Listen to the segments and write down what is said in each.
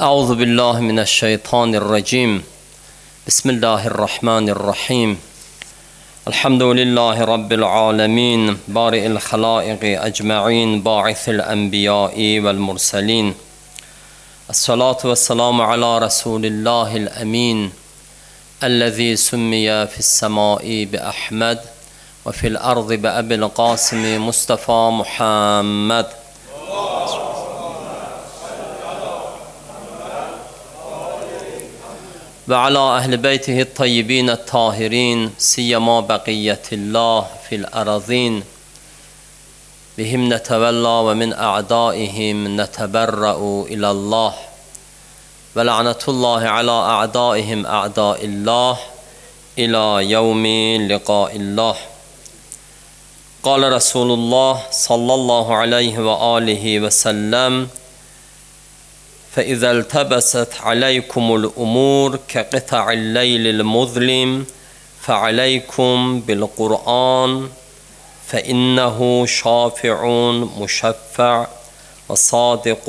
Euzu billahi mineşşeytanirracim. Bismillahirrahmanirrahim. Elhamdülillahi rabbil alamin. Bari'il halaiqi ecmaîn, ba'ithil enbiya'i vel murselin. Esselatu vesselamu ala Resulillahil emin. Ellezî summiye fissemâi bi Ahmed ve fil ardı bi Ebil Kasimi Mustafa Muhammed. Ve ala ehli beytihi tayyibin tahirin siyema beqiyetillah fil arazin bihim netevella ve min a'daihim neteberra'u ilallah ve la'netullahi ala a'daihim a'daillah ila yevmi liqaillah. Kâle Resulullah sallallahu aleyhi ve alihi ve sellem: فَإِذَا الْتَبَسَتْ عَلَيْكُمُ الْأُمُورُ كَقِطَعِ اللَّيْلِ الْمُظْلِمِ فَعَلَيْكُمْ بِالْقُرْآنِ فَإِنَّهُ شَافِعٌ مُشَفَّعٌ وَصَادِقٌ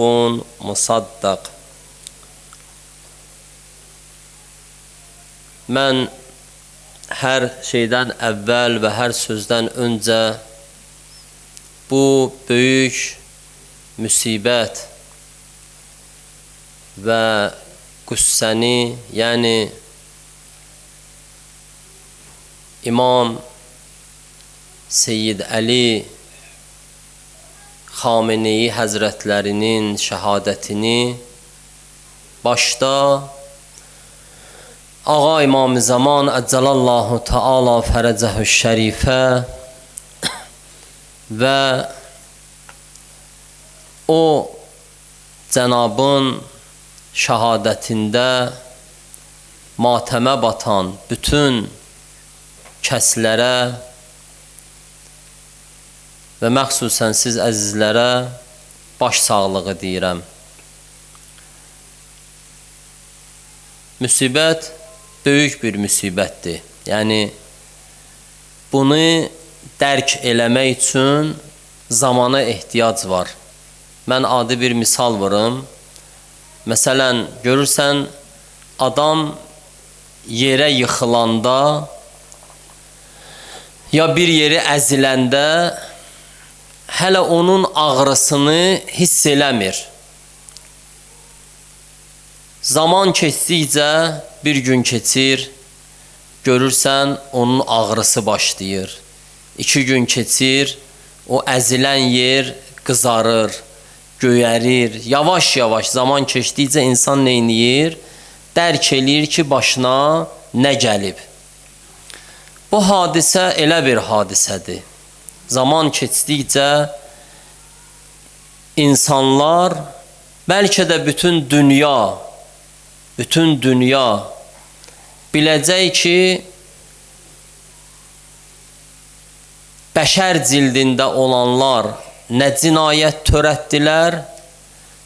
مُصَدَّقٌ. Mən hər şeydən əvvəl və hər sözdən öncə bu böyük müsibət və qüssəni, yəni İmam Seyyid Əli Xameneyi Həzrətlərinin şəhadətini başda Ağa İmam-ı Zaman Əcəlallahu Teala Fərəcəhü Şərifə və o Cənabın şəhadətində matəmə batan bütün kəslərə və məxsusən siz əzizlərə baş sağlığı deyirəm. Müsibət böyük bir müsibətdir. Yəni, bunu dərk eləmək üçün zamana ehtiyac var. Mən adi bir misal vurum. Məsələn, görürsən, adam yerə yıxılanda ya bir yeri əziləndə hələ onun ağrısını hiss eləmir. Zaman keçdikcə bir gün keçir, görürsən, onun ağrısı başlayır. 2 gün keçir, o əzilən yer qızarır, göyərir. Yavaş-yavaş zaman keçdikcə insan neyniyir? Dərk eləyir ki, başına nə gəlib. Bu hadisə elə bir hadisədir. Zaman keçdikcə insanlar, bəlkə də bütün dünya biləcək ki, bəşər cildində olanlar nə cinayət törətdilər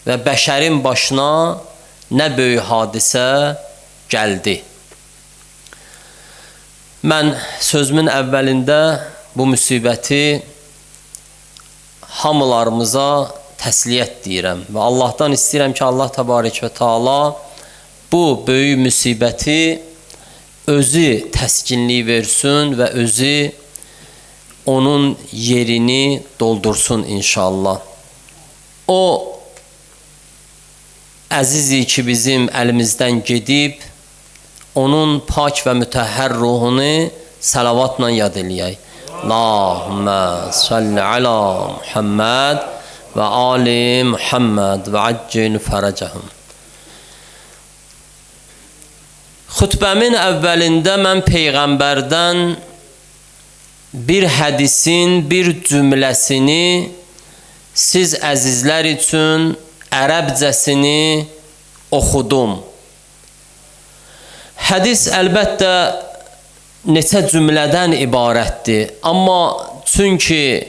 və bəşərin başına nə böyük hadisə gəldi. Mən sözümün əvvəlində bu müsibəti hamılarımıza təsliyyət deyirəm və Allahdan istəyirəm ki, Allah təbarək və Teala bu böyük müsibəti özü təskinlik versin və özü onun yerini doldursun inşallah. O əzizi ki, bizim əlimizdən gedib, onun pak və mütəhhər ruhunu salavatla yad eləyək. Allahümmə salli ala Muhammed və ali Muhammed və accil fərəcəhum. Xütbəmin əvvəlində mən Peyğəmbərdən bir hədisin bir cümləsini siz əzizlər üçün ərəbcəsini oxudum. Hədis əlbəttə neçə cümlədən ibarətdir. Amma çünki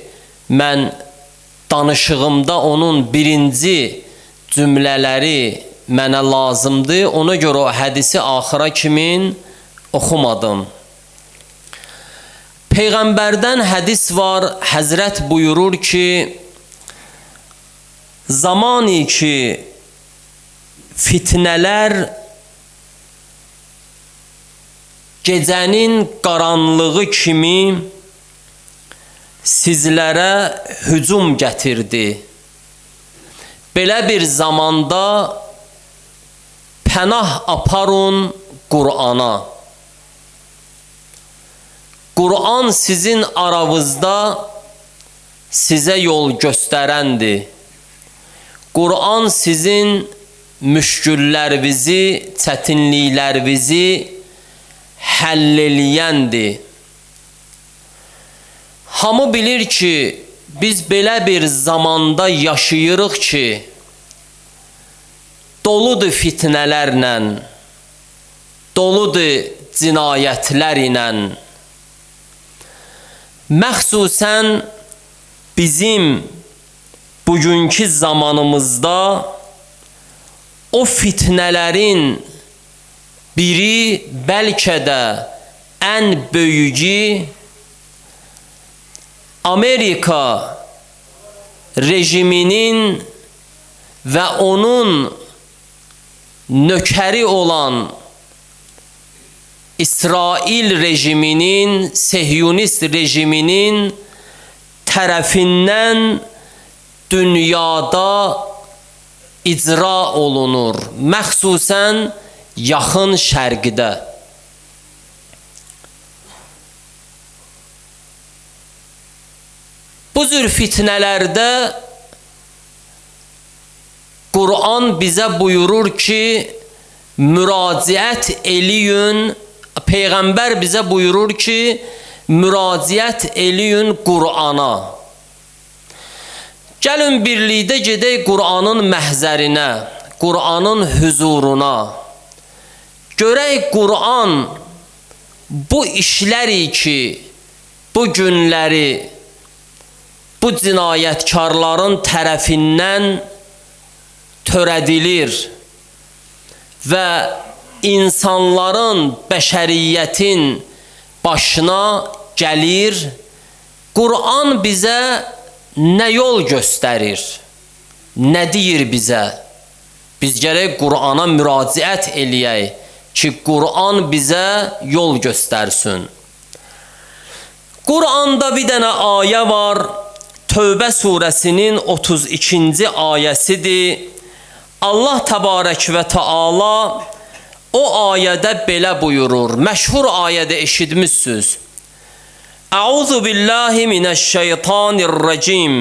mən danışığımda onun birinci cümlələri mənə lazımdır, ona görə o hədisi axıra kimin oxumadım. Peyğəmbərdən hədis var, Həzrət buyurur ki, zamani ki fitnələr gecənin qaranlığı kimi sizlərə hücum gətirdi. Belə bir zamanda pənah aparın Qur'ana. Qur'an sizin aranızda sizə yol göstərəndir. Qur'an sizin müşküllərinizi, çətinliklərinizi həll eləyəndir. Hamı bilir ki, biz belə bir zamanda yaşayırıq ki, doludur fitnələrlə, doludur cinayətlər ilə. Məxsusən bizim bugünkü zamanımızda o fitnələrin biri, bəlkə də ən böyüyü Amerika rejiminin və onun nökəri olan İsrail rejiminin, Sehyonist rejiminin tərəfindən dünyada icra olunur, məxsusən yaxın şərqdə. Bu cür fitnələrdə Qur'an bizə buyurur ki, müraciət eləyin, Peyğəmbər bizə buyurur ki, müraciət eləyin Qur'ana. Gəlin birlikdə gedək Qur'anın məhzərinə, Qur'anın huzuruna. Görək Qur'an bu işləri ki, bu günləri bu cinayətkarların tərəfindən törədilir və insanların, bəşəriyyətin başına gəlir. Qur'an bizə nə yol göstərir, nə deyir bizə? Biz gərək Qur'ana müraciət eləyək ki, Qur'an bizə yol göstərsin. Qur'anda bir dənə ayə var, Tövbə surəsinin 32-ci ayəsidir. Allah təbarək və Teala o ayədə belə buyurur, məşhur ayədə eşitmişsiniz. Əuzu billahi minəşşeytanirracim.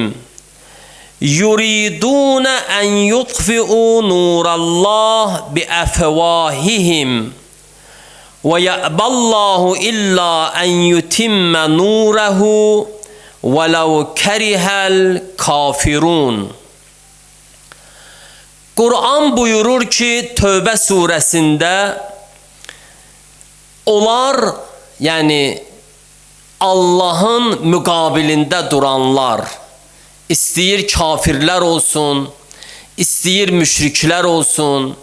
Yuridun an yutfi'u nurallah bi afwahihim ve ya'ballahu illa an yutimma nuruhu velau kerihel kafirun. Qur'an buyurur ki, Tövbə surəsində onlar, yəni Allahın müqabilində duranlar, istəyir kafirlər olsun, istəyir müşriklər olsun,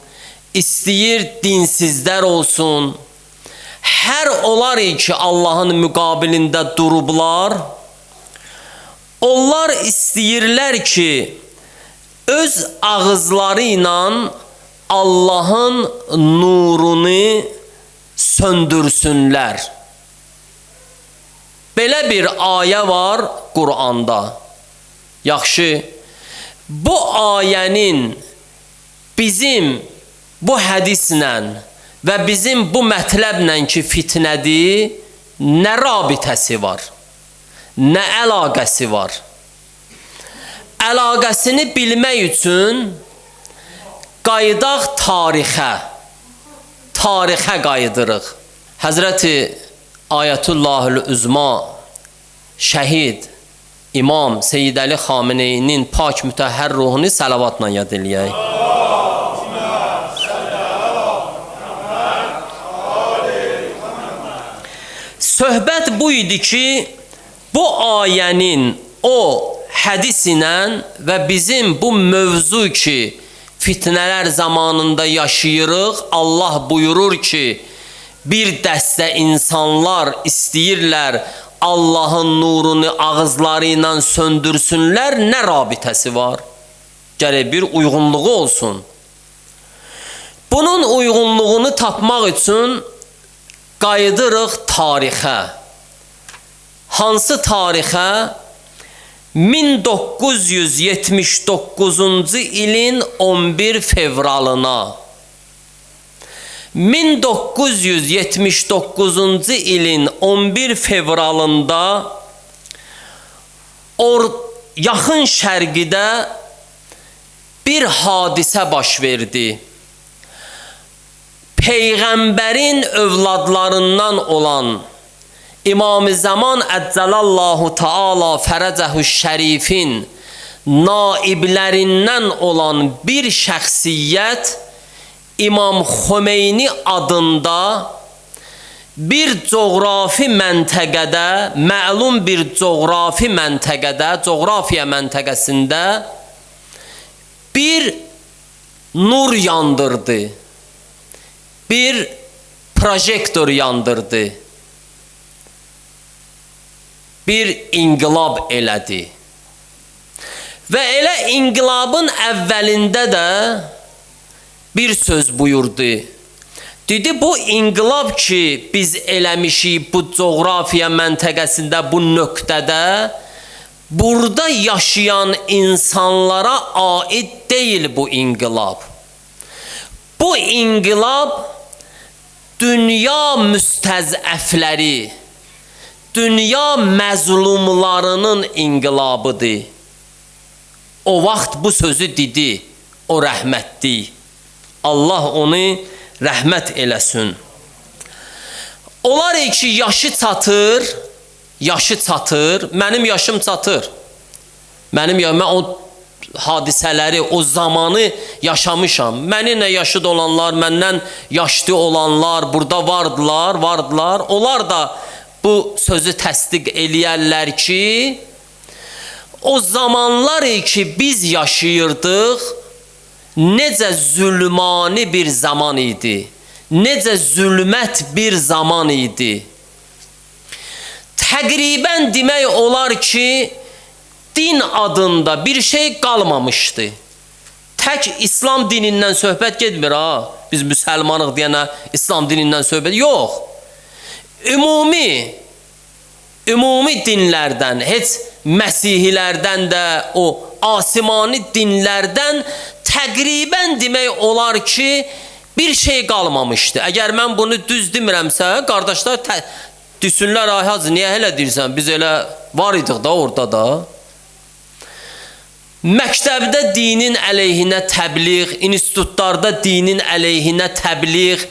istəyir dinsizlər olsun, hər olar ki Allahın müqabilində durublar, onlar istəyirlər ki, öz ağızları ilə Allahın nurunu söndürsünlər. Belə bir ayə var Qur'anda. Yaxşı, bu ayənin bizim bu hədislə və bizim bu mətləblə ki fitnədir, nə rabitəsi var, nə əlaqəsi var? Əlaqəsini bilmək üçün qaydaq tarixə qayıdırıq. Həzrəti Ayətullahül Üzma şəhid İmam Seyyid Əli Xameneyinin pak mütəhhər ruhunu salavatla yad eləyək. Söhbət bu idi ki, bu ayənin o hədis ilə və bizim bu mövzu ki, fitnələr zamanında yaşayırıq, Allah buyurur ki, bir dəstə insanlar istəyirlər Allahın nurunu ağızları ilə söndürsünlər, nə rabitəsi var? Gərək bir uyğunluğu olsun. Bunun uyğunluğunu tapmaq üçün qayıdırıq tarixə. Hansı tarixə? 1979-cu ilin 11 fevralına. 1979-cu ilin 11 fevralında yaxın şərqidə bir hadisə baş verdi. Peyğəmbərin övladlarından olan İmam-ı Zaman Əcəlallahu Teala Fərəcəhu Şərifin naiblərindən olan bir şəxsiyyət İmam Xomeyni adında bir coğrafi məntəqədə, məlum bir coğrafi məntəqədə, coğrafiya məntəqəsində bir nur yandırdı. Bir projektor yandırdı. Bir inqilab elədi. Və elə inqilabın əvvəlində də bir söz buyurdu. Dedi, bu inqilab ki biz eləmişik bu coğrafiya məntəqəsində, bu nöqtədə, burada yaşayan insanlara aid deyil bu inqilab. Bu inqilab dünya müstəzəfləri, dünya məzlumlarının inqilabıdır. O vaxt bu sözü dedi, o rəhmətli. Allah onu rəhmət eləsin. Olar ki, yaşı çatır, mənim yaşım çatır. Mən o hadisələri, o zamanı yaşamışam. Mənimlə yaşıd olanlar, məndən yaşlı olanlar burada vardılar. Onlar da bu sözü təsdiq eləyərlər ki, o zamanlar ki biz yaşayırdıq, necə zülmani bir zaman idi, necə zülmət bir zaman idi. Təqribən demək olar ki, din adında bir şey qalmamışdı. Tək İslam dinindən söhbət getmir ha. Biz müsəlmanıq deyənə İslam dinindən söhbət yox. Ümumi dinlərdən, heç Məsihilərdən də, o asimani dinlərdən təqribən demək olar ki, bir şey qalmamışdı. Əgər mən bunu düz demirəmsə, qardaşlar düşünlər, ay hacı, niyə elə deyirsən? Biz elə var idik da orada da. Məktəbdə dinin əleyhinə təbliğ, institutlarda dinin əleyhinə təbliğ,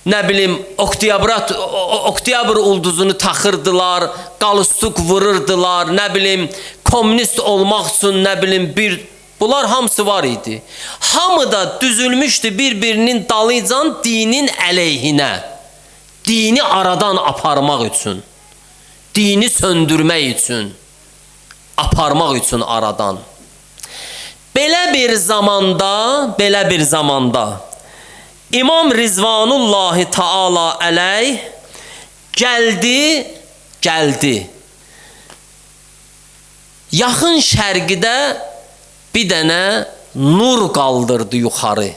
nə bilim, oktyabr ulduzunu taxırdılar, qalustuk vururdular, nə bilim, komünist olmaq üçün, nə bilim, bunlar hamısı var idi. Hamı da düzülmüşdü bir-birinin dalıcan dinin əleyhinə, dini aradan aparmaq üçün, dini söndürmək üçün, aparmaq üçün aradan. Belə bir zamanda İmam Rizvanullahi Teala əleyh gəldi. Yaxın şərqidə bir dənə nur qaldırdı yuxarı.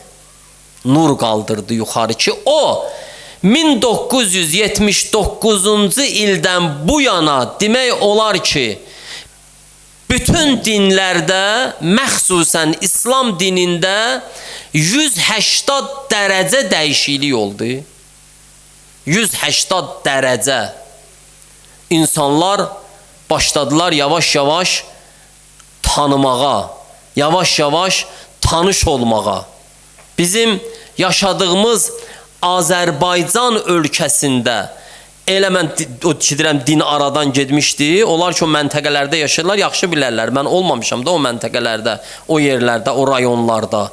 Nur qaldırdı yuxarı ki, o 1979-cu ildən bu yana demək olar ki, bütün dinlərdə, məxsusən İslam dinində 180 dərəcə dəyişiklik oldu. 180 dərəcə. İnsanlar başladılar yavaş-yavaş tanımağa, yavaş-yavaş tanış olmağa. Bizim yaşadığımız Azərbaycan ölkəsində elə mən din aradan getmişdi. Onlar ki, o məntəqələrdə yaşayırlar, yaxşı bilərlər. Mən olmamışam da o məntəqələrdə, o yerlərdə, o rayonlarda.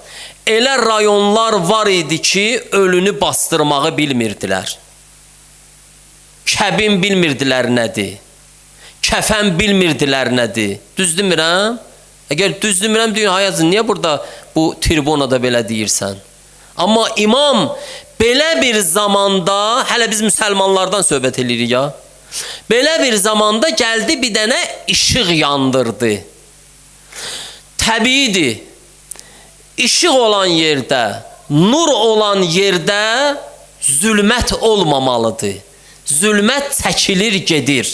Elə rayonlar var idi ki, ölünü bastırmağı bilmirdilər. Kəbin bilmirdilər nədir. Kəfən bilmirdilər nədir. Düz demirəm? Əgər düz demirəm, deyin, hayazın, niyə burada bu tribunada belə deyirsən? Amma imam belə bir zamanda, hələ biz müsəlmanlardan söhbət edirik ya, belə bir zamanda gəldi bir dənə işıq yandırdı. Təbiidir, işıq olan yerdə nur olan yerdə zülmət olmamalıdır. Zülmət çəkilir, gedir.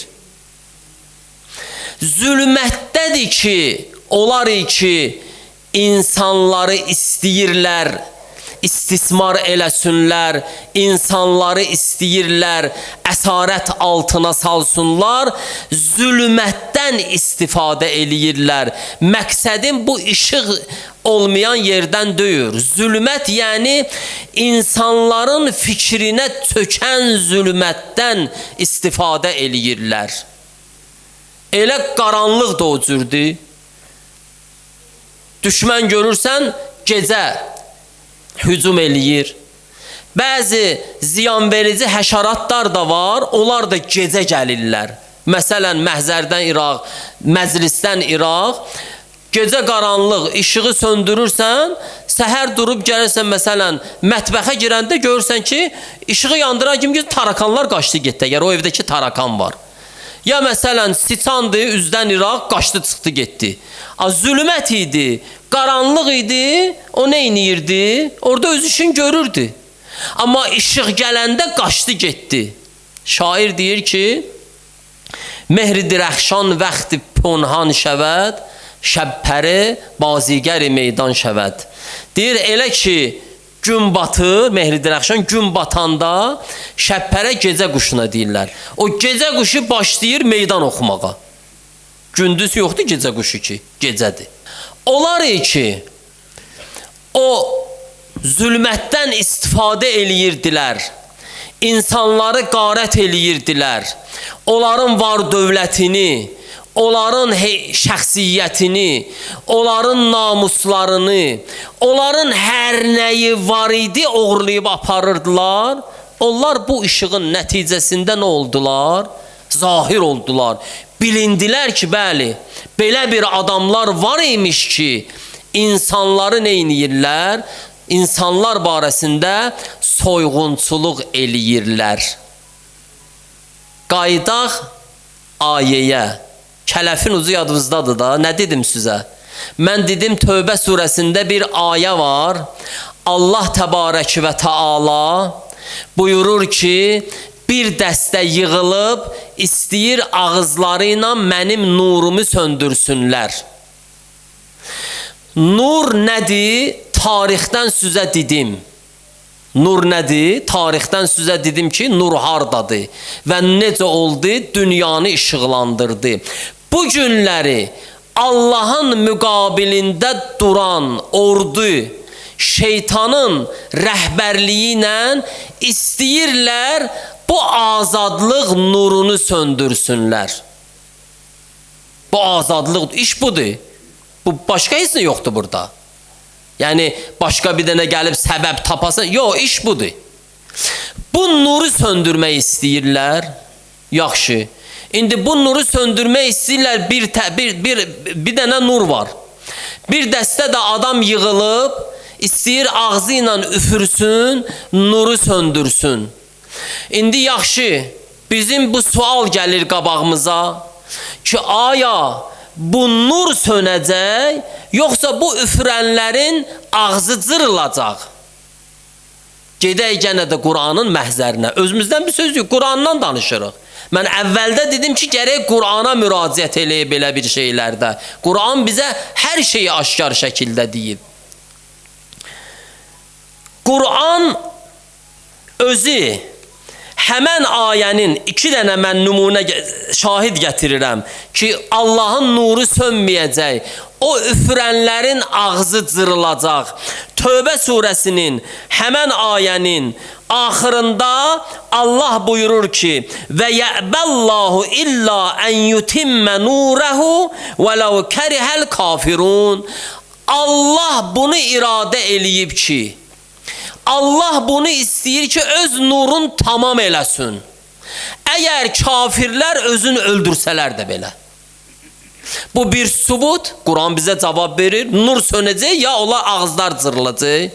Zülmətdədir ki, olar ki, insanları istəyirlər, istismar eləsinlər, insanları istəyirlər, əsarət altına salsınlar, zülmətdən istifadə eləyirlər. Məqsədim bu işıq olmayan yerdən deyir. Zülmət yəni insanların fikrinə çökən zülmətdən istifadə eləyirlər. Elə qaranlıq da o cürdür. Düşmən görürsən, gecə hücum eləyir. Bəzi ziyanverici həşəratlar da var, onlar da gecə gəlirlər. Məsələn, məhzərdən İraq, məclisdən İraq, gecə qaranlıq, işığı söndürürsən, səhər durub gəlirsən, məsələn, mətbəxə girəndə görürsən ki, işığı yandıran kimi tarakanlar qaçdı getdi, əgər o evdəki tarakan var. Ya məsələn, siçandır, üzdən İraq, qaçdı, çıxdı, getdi. Zülmət idi, qaranlıq idi, o nə inirdi? Orada öz işini görürdü. Amma işıq gələndə qaçdı, getdi. Şair deyir ki, mehri dirəxşan vəxti ponhan şəvəd, şəbpəri bazigəri meydan şəvəd. Deyir, elə ki, gün batır, mehri dirəxşan gün batanda şəbpərə gecə quşuna deyirlər. O gecə quşu başlayır meydan oxumağa. Gündüz yoxdur gecə quşu ki, gecədir. Olar ki, o zülmətdən istifadə eləyirdilər, insanları qarət eləyirdilər, onların var dövlətini, onların şəxsiyyətini, onların namuslarını, onların hər nəyi var idi, oğurlayıb aparırdılar. Onlar bu işığın nəticəsində nə oldular? Zahir oldular. Bilindilər ki, bəli, belə bir adamlar var imiş ki, insanları neyniyirlər? İnsanlar barəsində soyğunçuluq eləyirlər. Qaydaq ayəyə. Kələfin ucu yadınızdadır da, nə dedim sizə? Mən dedim, Tövbə surəsində bir ayə var. Allah təbarəki və təala buyurur ki, bir dəstə yığılıb, istəyir ağızları ilə mənim nurumu söndürsünlər. Nur nədir? Tarixdən sizə dedim. Nur nədir? Tarixdən sizə dedim ki, nur hardadır və necə oldu? Dünyanı işıqlandırdı. Bu günləri Allahın müqabilində duran ordu, şeytanın rəhbərliyi ilə istəyirlər bu azadlıq nurunu söndürsünlər. Bu azadlıq, iş budur. Bu başqa heç nə yoxdur burada. Yəni, başqa bir dənə gəlib səbəb tapasın. Yox, iş budur. Bu nuru söndürmək istəyirlər. Yaxşı. İndi bu nuru söndürmək istəyirlər. Bir dənə nur var. Bir dəstə də adam yığılıb, istəyir ağzı ilə üfürsün, nuru söndürsün. İndi yaxşı, bizim bu sual gəlir qabağımıza ki, aya bu nur sönəcək, yoxsa bu üfürənlərin ağzı cırılacaq? Gedək gənə də Quranın məhzərinə. Özümüzdən bir söz yox, Qurandan danışırıq. Mən əvvəldə dedim ki, gərək Qurana müraciət eləyib belə bir şeylərdə. Quran bizə hər şeyi aşkar şəkildə deyib. Quran özü həmən ayənin 2 dənə mən nümunə şahid gətirirəm ki, Allahın nuru sönməyəcək, o üfürənlərin ağzı cırılacaq. Tövbə surəsinin həmən ayənin axırında Allah buyurur ki, və yəbəllahu illa ən yutimmə nurəhu və ləv kərihəl kafirun. Allah bunu iradə eləyib ki, Allah bunu istəyir ki, öz nurun tamam eləsin. Əgər kafirlər özünü öldürsələr də belə. Bu bir sübut, Quran bizə cavab verir. Nur sönəcək, ya onlar ağızlar cırılacaq.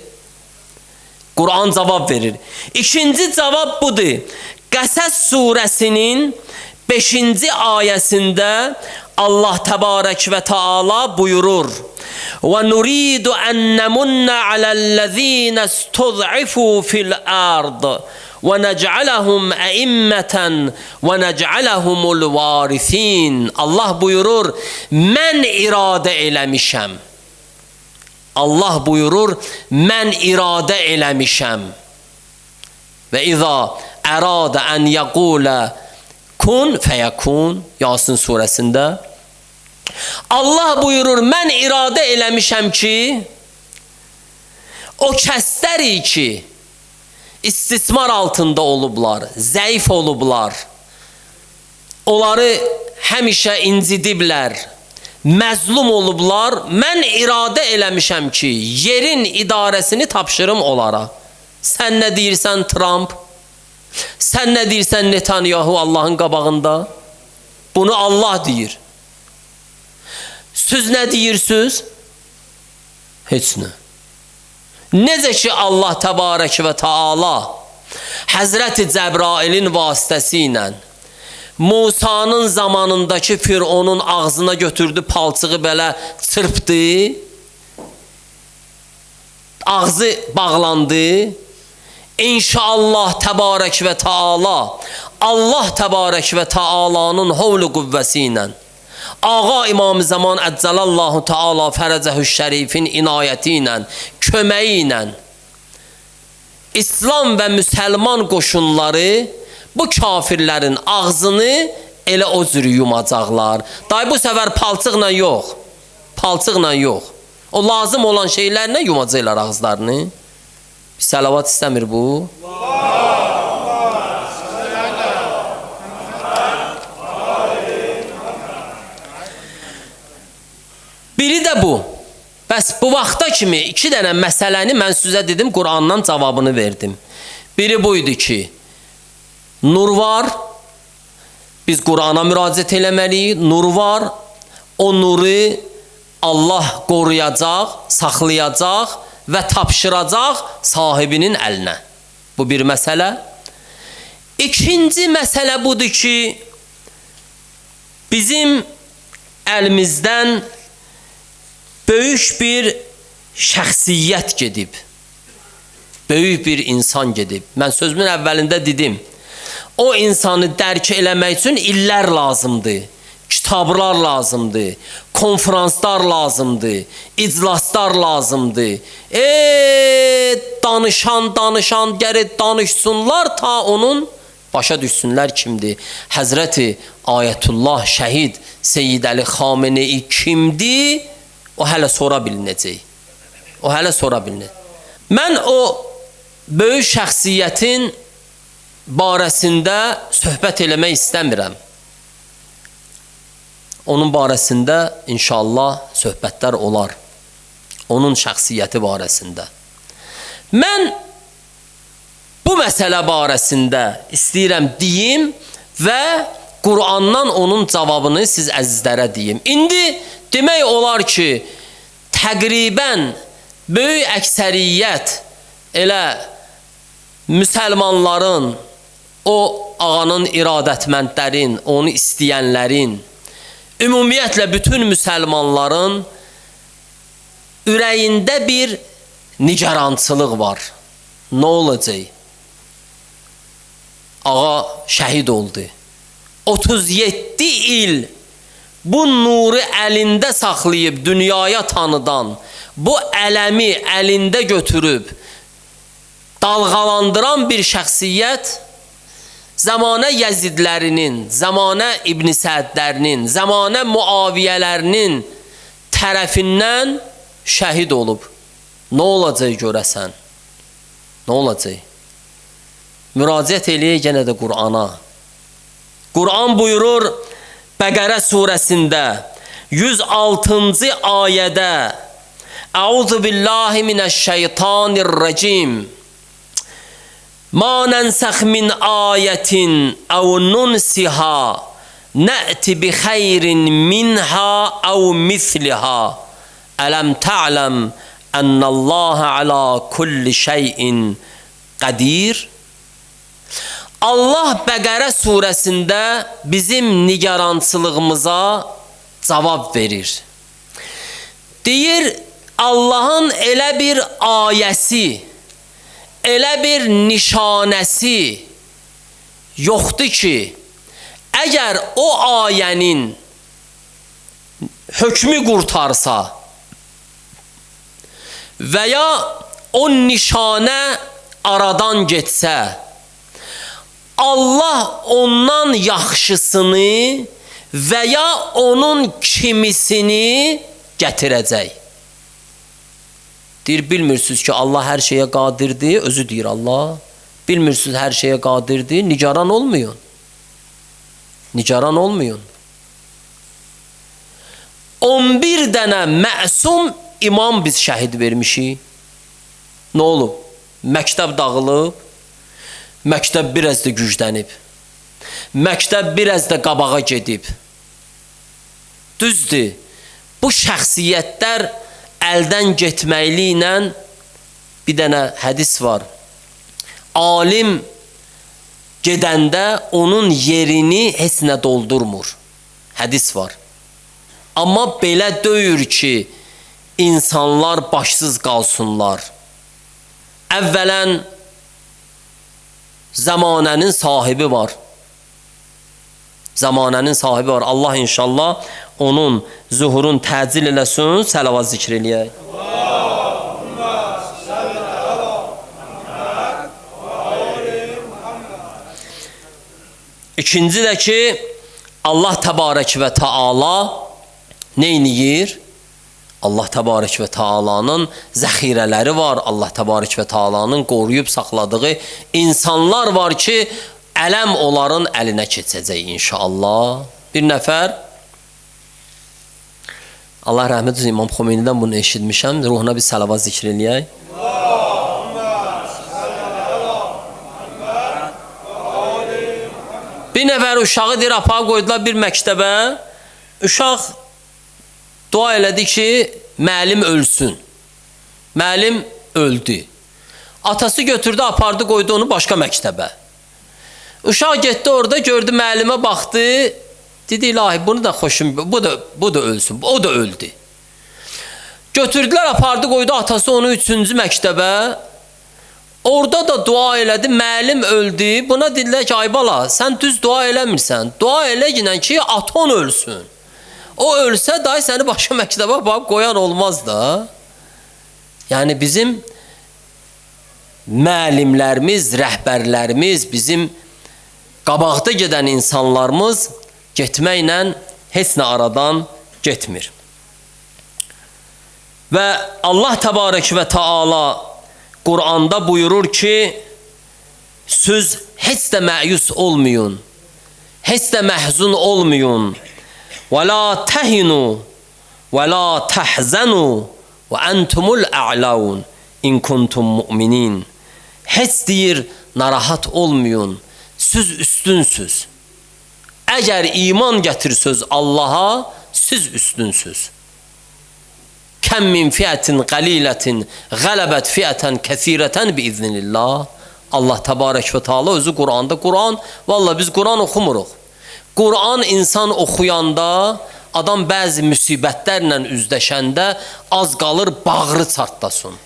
Quran cavab verir. İkinci cavab budur. Qəsəs surəsinin 5-ci ayəsində Allah təbarək və taala buyurur: "Və nuridu an namunna alellezina istud'ifu fil ard və nec'alahum a'immatan və nec'alahumul varisin." Allah buyurur, mən iradə eləmişəm. Allah buyurur, mən iradə eləmişəm. Və iza ərada an yaqula kun feyakun, Yasin surəsində Allah buyurur, mən iradə eləmişəm ki, o kəsləri ki, istismar altında olublar, zəif olublar, onları həmişə incidiblər, məzlum olublar, mən iradə eləmişəm ki, yerin idarəsini tapşırım onlara. Sən nə deyirsən Trump? Sən nə deyirsən Netanyahu Allahın qabağında? Bunu Allah deyir. Siz nə deyirsiniz? Heç nə. Necə ki Allah təbarək və taala Həzrəti Cəbrailin vasitəsilə Musanın zamanındakı Fironun ağzına götürdü, palçığı belə çırpdı, ağzı bağlandı. İnşallah təbarək və taala Allah təbarək və taalanın havlu qüvvəsi ilə Ağa İmam-ı Zaman Əccalallahu Teala Fərəcəhü Şərifin inayəti ilə, köməyi ilə İslam və müsəlman qoşunları bu kafirlərin ağzını elə o cür yumacaqlar. Day bu səfər palçıqla yox, palçıqla yox. O lazım olan şeylərlə yumacaqlar ağızlarını. Bir salavat istəmir bu. Biri də bu. Bəs bu vaxta kimi iki dənə məsələni mən sizə dedim, Qurandan cavabını verdim. Biri buydu ki, nur var, biz Qurana müraciət eləməliyik, nur var, o nuru Allah qoruyacaq, saxlayacaq və tapşıracaq sahibinin əlinə. Bu bir məsələ. İkinci məsələ budur ki, bizim əlimizdən böyük bir şəxsiyyət gedib. Böyük bir insan gedib. Mən sözümün əvvəlində dedim, o insanı dərk eləmək üçün illər lazımdır. Kitablar lazımdır, konferanslar lazımdır, iclaslar lazımdır. Danışan gərək danışsınlar ta onun başa düşsünlər kimdir. Həzrəti Ayətullah Şəhid Seyyid Əli Xamenei kimdir? O hələ sonra bilinəcək. O hələ sonra bilinəcək. Mən o böyük şəxsiyyətin barəsində söhbət eləmək istəmirəm. Onun barəsində inşallah söhbətlər olar. Onun şəxsiyyəti barəsində. Mən bu məsələ barəsində istəyirəm deyim və Qurandan onun cavabını siz əzizlərə deyim. İndi demək olar ki, təqribən böyük əksəriyyət elə müsəlmanların, o ağanın iradətməndlərin, onu istəyənlərin, ümumiyyətlə bütün müsəlmanların ürəyində bir nigarançılıq var. Nə olacaq? Ağa şəhid oldu. 37 il bu nuru əlində saxlayıb dünyaya tanıdan, bu ələmi əlində götürüb dalğalandıran bir şəxsiyyət zamanə Yəzidlərinin, zamanə İbn Sədlərinin, zamanə Muaviyyələrinin tərəfindən şəhid olub. Nə olacaq görəsən? Nə olacaq? Müraciət eləyək yenə də Qur'ana. Qur'an buyurur Bəqərə surəsində 106-cı ayədə Əuzu billahi minəşşeytanirracim Ma nensəx min ayətin əv nunsiha nə'ti bi xeyrin minha əv misliha ələm ta'ləm ənəllâhə alə kulli şeyin qədir. Allah Bəqərə surəsində bizim nigarançılığımıza cavab verir. Deyir, Allahın elə bir ayəsi, elə bir nişanəsi yoxdur ki, əgər o ayənin hökmü qurtarsa və ya o nişanə aradan getsə, Allah ondan yaxşısını və ya onun kimisini gətirəcək. Deyir, bilmirsiniz ki, Allah hər şeyə qadirdir, özü deyir Allah. Bilmirsiniz hər şeyə qadirdir, nigaran olmayın. Nigaran olmayın. 11 dənə məsum imam biz şəhid vermişik. Nə olub? Məktəb dağılıb, məktəb biraz da güclənib, məktəb biraz da qabağa gedib. Düzdür, bu şəxsiyyətlər əldən getməklə bir dənə hədis var. Alim gedəndə onun yerini heç nə doldurmur. Hədis var. Amma belə deyir ki, insanlar başsız qalsınlar. Əvvələn zamanənin sahibi var. Zamanənin sahibi var. Allah inşallah onun zuhurun təcil eləsin, səlavat zikr eləyək. Allahümmə salli əla Muhammed və ali Muhammed. İkinci də ki, Allah təbarək və Teala neyniyir? Allah təbarək və Teala'nın zəxirələri var. Allah təbarək və Teala'nın qoruyub saxladığı insanlar var ki, ələm onların əlinə keçəcək inşallah. Bir nəfər, Allah rəhmət olsun, İmam Xomeynidən bunu eşitmişəm, ruhuna bir səlavat zikr eləyək. Bir nəfər uşağı deyir, apaq qoydular bir məktəbə, uşaq dua elədi ki, müəllim ölsün. Müəllim öldü. Atası götürdü, apardı, qoydu onu başqa məktəbə. Uşaq getdi orada, gördü, müəllimə baxdı, dedi, ilahi, bunu da xoşum, bu da ölsün, o da öldü. Götürdülər, apardı, qoydu atası onu 3-cü məktəbə. Orada da dua elədi, müəllim öldü. Buna dedilər ki, ay bala, sən düz dua eləmirsən. Dua elə ki, aton ölsün. O ölsə, dahi səni başqa məktəbə baxıb qoyan olmaz da. Yəni, bizim müəllimlərimiz, rəhbərlərimiz, bizim qabaqda gedən insanlarımız getməklə heç nə aradan getmir. Və Allah təbarək və Teala Qur'anda buyurur ki, siz heç də məyus olmayın, heç də məhzun olmayın. Və la təhinu və la təhzənu və əntumul ə'laun in kuntum mu'minin. Heç deyir, narahat olmayın, siz üstünsüz. Əgər iman gətirsiniz Allaha, siz üstünsüz. Kəm min fiətin qəlilətin qələbət fiətən kəsirətən biiznillah. Allah təbarək və Teala özü Qur'anda. Qur'an, vallahi biz Qur'an oxumuruq. Qur'an insan oxuyanda, adam bəzi müsibətlərlə üzləşəndə az qalır bağrı çartlasın.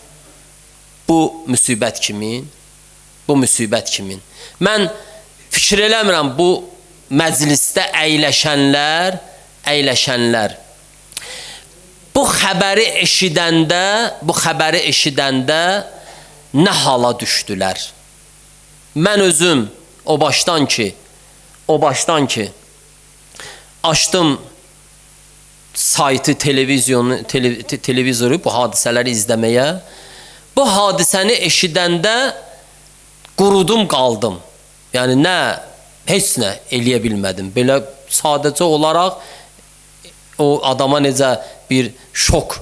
Bu müsibət kimin? Bu müsibət kimin? Mən fikir eləmirəm bu məclisdə əyləşənlər, bu xəbəri eşidəndə nə hala düşdülər? Mən özüm o başdan ki, açdım saytı, televizoru bu hadisələri izləməyə. Bu hadisəni eşidəndə qurudum, qaldım. Yəni nə, heç nə eləyə bilmədim. Belə sadəcə olaraq o adama necə bir şok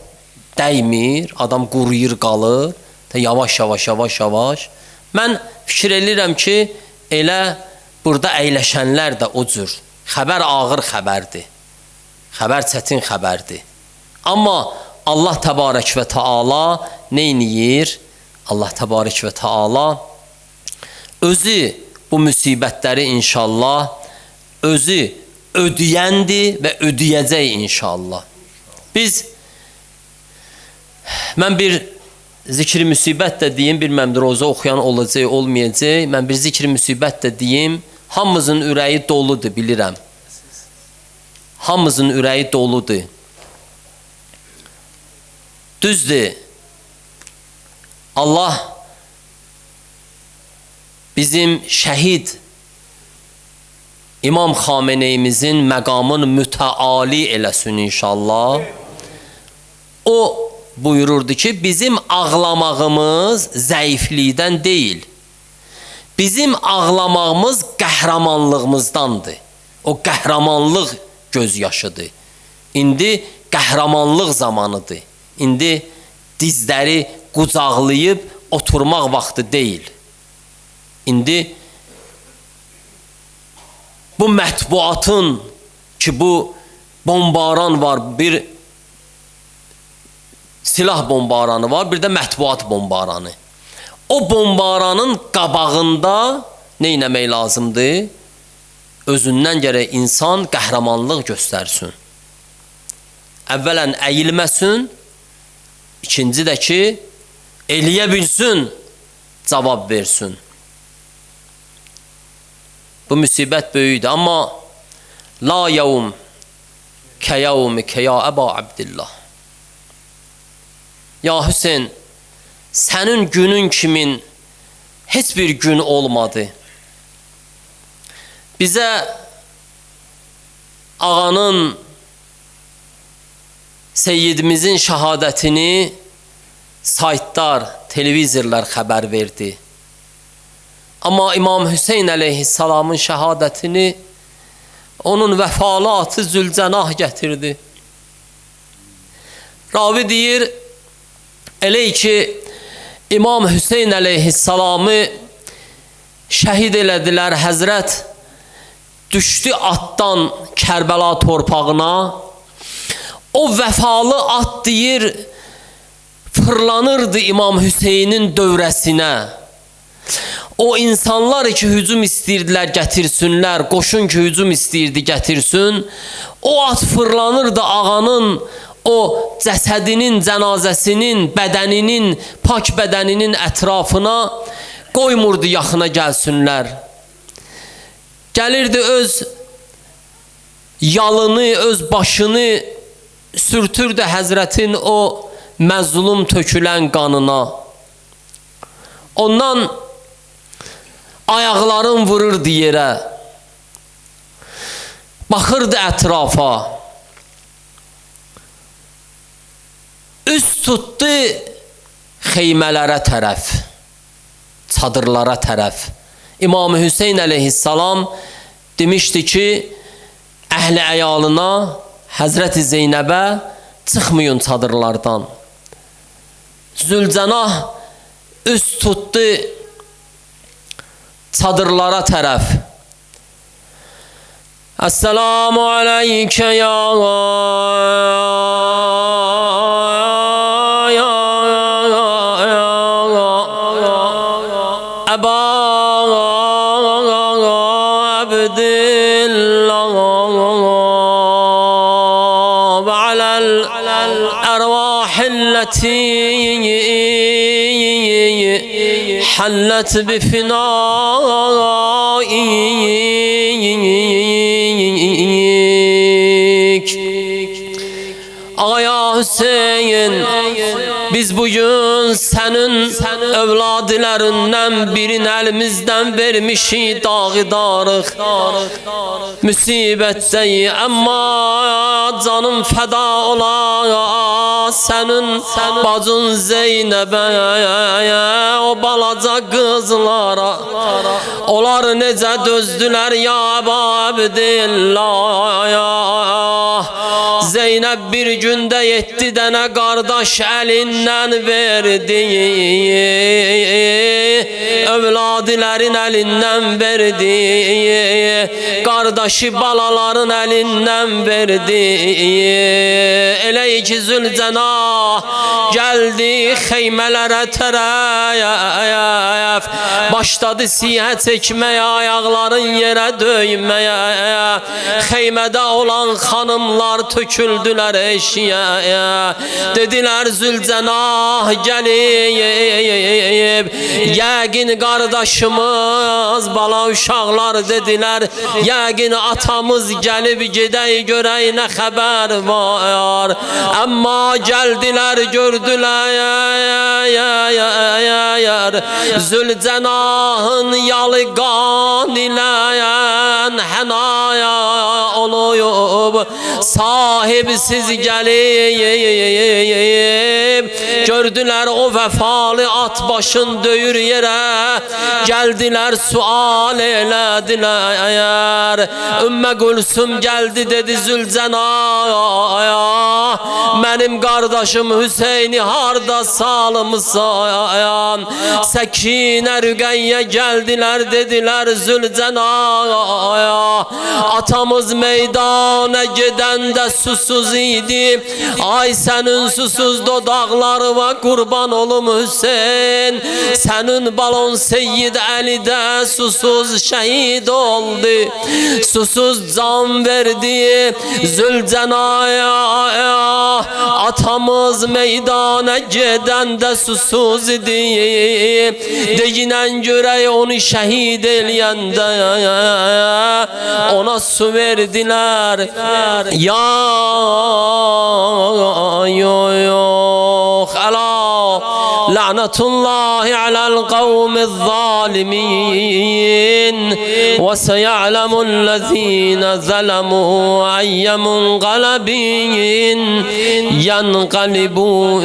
dəymir, adam quruyur, qalır, yavaş. Mən fikir edirəm ki, elə burada əyləşənlər də o cür. Xəbər ağır xəbərdir. Xəbər çətin xəbərdir. Amma Allah təbarək və Teala neyniyir? Allah təbarək və Teala özü bu müsibətləri inşallah özü ödəyəndir və ödəyəcək inşallah. Mən bir zikri müsibət də deyim, bilməm roza oxuyan olacaq, olmayacaq. Mən bir zikri müsibət də deyim. Hamımızın ürəyi doludur, bilirəm. Hamımızın ürəyi doludur. Düzdür. Allah bizim şəhid İmam Xameneymizin məqamını mütəali eləsin inşallah. O buyururdu ki, bizim ağlamağımız zəiflikdən deyil. Bizim ağlamağımız qəhrəmanlığımızdandır. O qəhrəmanlıq göz yaşıdır. İndi qəhrəmanlıq zamanıdır. İndi dizləri qucaqlayıb oturmaq vaxtı deyil. İndi bu mətbuatın ki, bu bombaran var, bir silah bombaranı var, bir də mətbuat bombaranı. O bombaranın qabağında nə etmək lazımdır? Özündən gərək insan qəhrəmanlıq göstərsin. Əvvələn əyilməsin, ikinci də ki, eləyə bilsin, cavab versin. Bu müsibət böyüdür, amma la yevm kəyevmikə ya Əba Abdillah. Ya Hüseyin, sənin günün kimin heç bir gün olmadı. Bizə ağanın, Seyyidimizin şəhadətini saytlar, televizorlar xəbər verdi. Amma İmam Hüseyin əleyhissalamın şəhadətini onun vəfalı atı Zülcənah gətirdi. Ravi deyir, elə ki, İmam Hüseyin əleyhissalamı şəhid elədilər, Həzrət düşdü atdan Kərbəla torpağına. O vəfalı at deyir, fırlanırdı İmam Hüseynin dövrəsinə. O insanlar ki, hücum istəyirdilər gətirsinlər, qoşun ki, hücum istəyirdi gətirsin. O at fırlanırdı ağanın, o cəsədinin, cənazəsinin, bədəninin, pak bədəninin ətrafına, qoymurdu yaxına gəlsinlər. Gəlirdi öz yalını, öz başını sürtürdü Həzrətin o məzlum tökülən qanına. Ondan ayaqların vururdu yerə. Baxırdı ətrafa. Üst tutdu xeymələrə tərəf, çadırlara tərəf. İmam Hüseyin əleyhissalam demişdi ki, əhli əyalına, Həzrəti Zeynəbə çıxmayın çadırlardan. Zülcənah üst tutdu çadırlara tərəf. Əssəlamu aleykə ya Əba Abdillah və aləl ərvahilleti حلت بفنائك Ağaya Hüseyin, biz bugün sənin övladilərindən birin əlimizdən vermişik, dağıdarıq. Müsibətdəyik, amma canım fəda ola sənin bacın Zeynəbə, o balaca qızlara. Onlar necə dözdülər ya Əba Abdillah. Zeynep bir günde 7 tane kardeş elinden verdi. Evladilerin elinden verdi. Kardeşi balaların elinden verdi. Elə ki Zülcenah geldi xeymelere tərəf, başladı siyah çekmeye, ayakların yere döymeye. Xeymede olan hanımlar töküldüler eşiğe. Dediler Zülcenah gelip, yəqin kardeşimiz bala uşaqlar dediler, yəqin atamız gelip gedək görək ne haber var. Ama geldiler gördüler Zülcenah'ın yalı qan ilə hənaya oluyub, sahibsiz gelip gördüler o vefalı at başın döyür yere. Geldiler sual elediler. Ümmü Gülsüm geldi dedi Zülcenah'a, benim kardeşim Hüseyin'i harda salmışsan. Sekine Rüqeyye geldiler dediler Zülcenah'a, atamız meydana gidende susuz idi. Ay senin susuz dodaklarına kurban olum Hüseyin. Senin balon Seyyid Ali'de susuz şehit oldu. Susuz can verdi Zülcenah'a. Atamız meydana gidende susuz idi. Deyinen göre onu şehit eləyəndə ona su verdiler. Ya yok ala la'natullahi alal kavmiz zalimin ve seya'lemullezine zalemu ayyemun galabin yanqalibun.